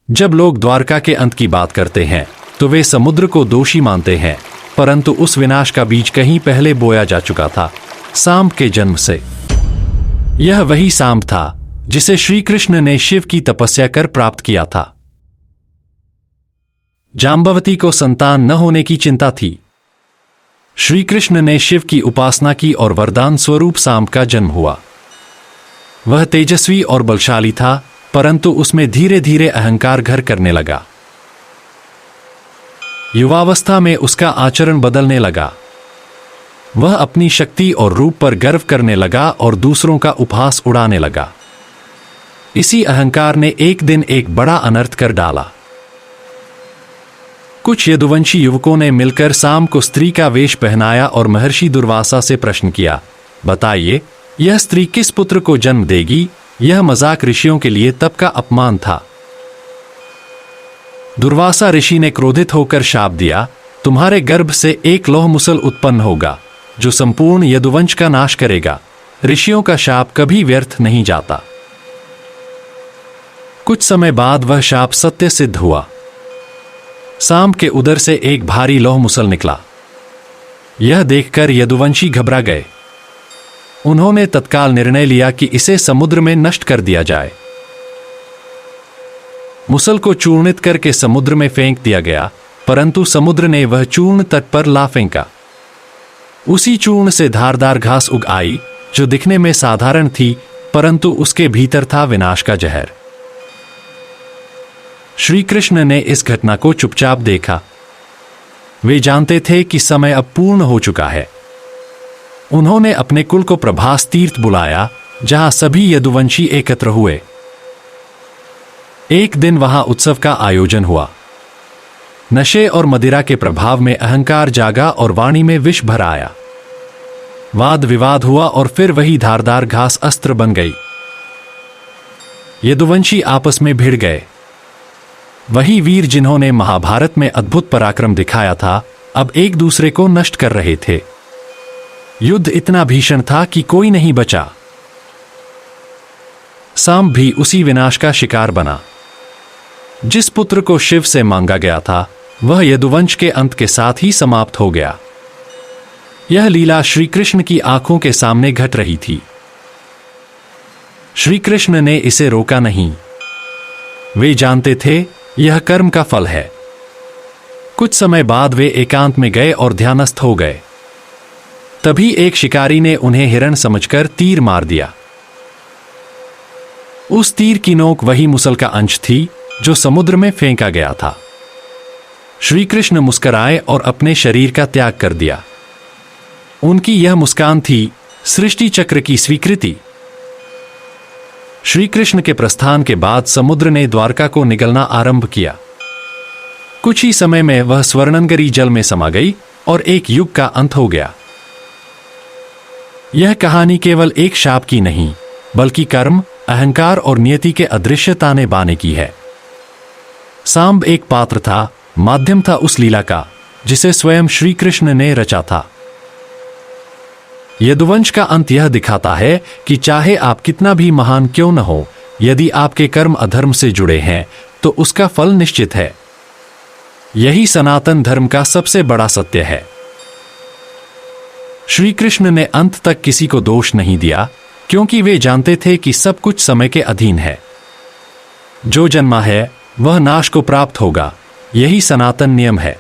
जब लोग द्वारका के अंत की बात करते हैं तो वे समुद्र को दोषी मानते हैं, परंतु उस विनाश का बीज कहीं पहले बोया जा चुका था, सांब के जन्म से। यह वही सांब था जिसे श्री कृष्ण ने शिव की तपस्या कर प्राप्त किया था। जाम्बवती को संतान न होने की चिंता थी। श्री कृष्ण ने शिव की उपासना की और वरदान स्वरूप सांब का जन्म हुआ। वह तेजस्वी और बलशाली था, परंतु उसमें धीरे धीरे अहंकार घर करने लगा। युवावस्था में उसका आचरण बदलने लगा। वह अपनी शक्ति और रूप पर गर्व करने लगा और दूसरों का उपहास उड़ाने लगा। इसी अहंकार ने एक दिन एक बड़ा अनर्थ कर डाला। कुछ यदुवंशी युवकों ने मिलकर सांब को स्त्री का वेश पहनाया और महर्षि दुर्वासा से प्रश्न किया, बताइए, यह स्त्री किस पुत्र को जन्म देगी? यह मजाक ऋषियों के लिए तप का अपमान था। दुर्वासा ऋषि ने क्रोधित होकर शाप दिया, तुम्हारे गर्भ से एक लौह मुसल उत्पन्न होगा जो संपूर्ण यदुवंश का नाश करेगा। ऋषियों का शाप कभी व्यर्थ नहीं जाता। कुछ समय बाद वह शाप सत्य सिद्ध हुआ। सांब के उदर से एक भारी लौह मुसल निकला। यह देखकर यदुवंशी घबरा गए। उन्होंने तत्काल निर्णय लिया कि इसे समुद्र में नष्ट कर दिया जाए। मुसल को चूर्णित करके समुद्र में फेंक दिया गया, परंतु समुद्र ने वह चूर्ण तट पर ला फेंका। उसी चूर्ण से धारदार घास उग आई जो दिखने में साधारण थी, परंतु उसके भीतर था विनाश का जहर। श्री कृष्ण ने इस घटना को चुपचाप देखा। वे जानते थे कि समय अब पूर्ण हो चुका है। उन्होंने अपने कुल को प्रभास तीर्थ बुलाया, जहां सभी यदुवंशी एकत्र हुए। एक दिन वहां उत्सव का आयोजन हुआ। नशे और मदिरा के प्रभाव में अहंकार जागा और वाणी में विष भर आया। वाद विवाद हुआ और फिर वही धारदार घास अस्त्र बन गई। यदुवंशी आपस में भिड़ गए। वही वीर जिन्होंने महाभारत में अद्भुत पराक्रम दिखाया था, अब एक दूसरे को नष्ट कर रहे थे। युद्ध इतना भीषण था कि कोई नहीं बचा। सांब भी उसी विनाश का शिकार बना। जिस पुत्र को शिव से मांगा गया था, वह यदुवंश के अंत के साथ ही समाप्त हो गया। यह लीला श्री कृष्ण की आंखों के सामने घट रही थी। श्री कृष्ण ने इसे रोका नहीं। वे जानते थे यह कर्म का फल है। कुछ समय बाद वे एकांत में गए और ध्यानस्थ हो गए। तभी एक शिकारी ने उन्हें हिरण समझकर तीर मार दिया। उस तीर की नोक वही मुसल का अंश थी जो समुद्र में फेंका गया था। श्री कृष्ण मुस्कुराए और अपने शरीर का त्याग कर दिया। उनकी यह मुस्कान थी सृष्टि चक्र की स्वीकृति। श्री कृष्ण के प्रस्थान के बाद समुद्र ने द्वारका को निगलना आरंभ किया। कुछ ही समय में वह स्वर्णनगरी जल में समा गई और एक युग का अंत हो गया। यह कहानी केवल एक शाप की नहीं, बल्कि कर्म, अहंकार और नियति के अदृश्य ताने बाने की है। सांब एक पात्र था, माध्यम था उस लीला का जिसे स्वयं श्री कृष्ण ने रचा था। यदुवंश का अंत यह दिखाता है कि चाहे आप कितना भी महान क्यों न हो, यदि आपके कर्म अधर्म से जुड़े हैं तो उसका फल निश्चित है। यही सनातन धर्म का सबसे बड़ा सत्य है। श्री कृष्ण ने अंत तक किसी को दोष नहीं दिया, क्योंकि वे जानते थे कि सब कुछ समय के अधीन है। जो जन्मा है वह नाश को प्राप्त होगा, यही सनातन नियम है।